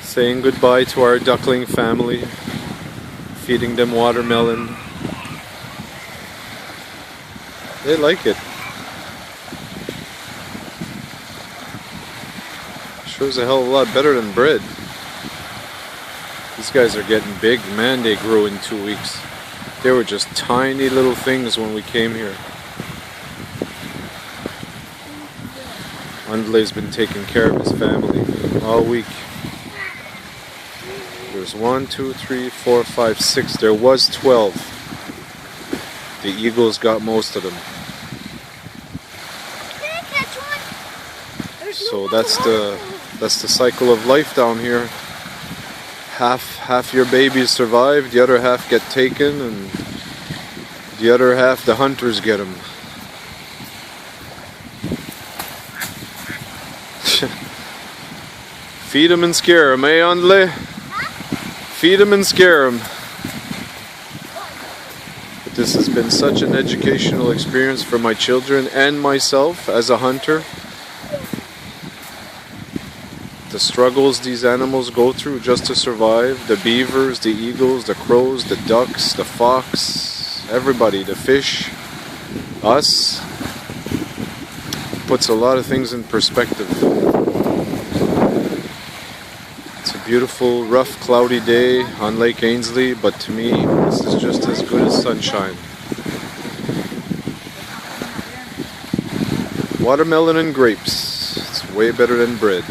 Saying goodbye to our duckling family, feeding them watermelon. They like it. Sure is a hell of a lot better than bread. These guys are getting big. Man, they grew in 2 weeks. They were just tiny little things when we came here. Andle's been taking care of his family all week. There's 1, 2, 3, 4, 5, 6. There was 12. The eagles got most of them. So that's the cycle of life down here. Half your babies survive, the other half get taken, and the other half the hunters get them. Feed them and scare them, eh, Andle? Feed them and scare them. But this has been such an educational experience for my children and myself as a hunter. The struggles these animals go through just to survive. The beavers, the eagles, the crows, the ducks, the fox, everybody, the fish, us. Puts a lot of things in perspective. It's a beautiful, rough, cloudy day on Lake Ainsley, but to me, this is just as good as sunshine. Watermelon and grapes. It's way better than bread.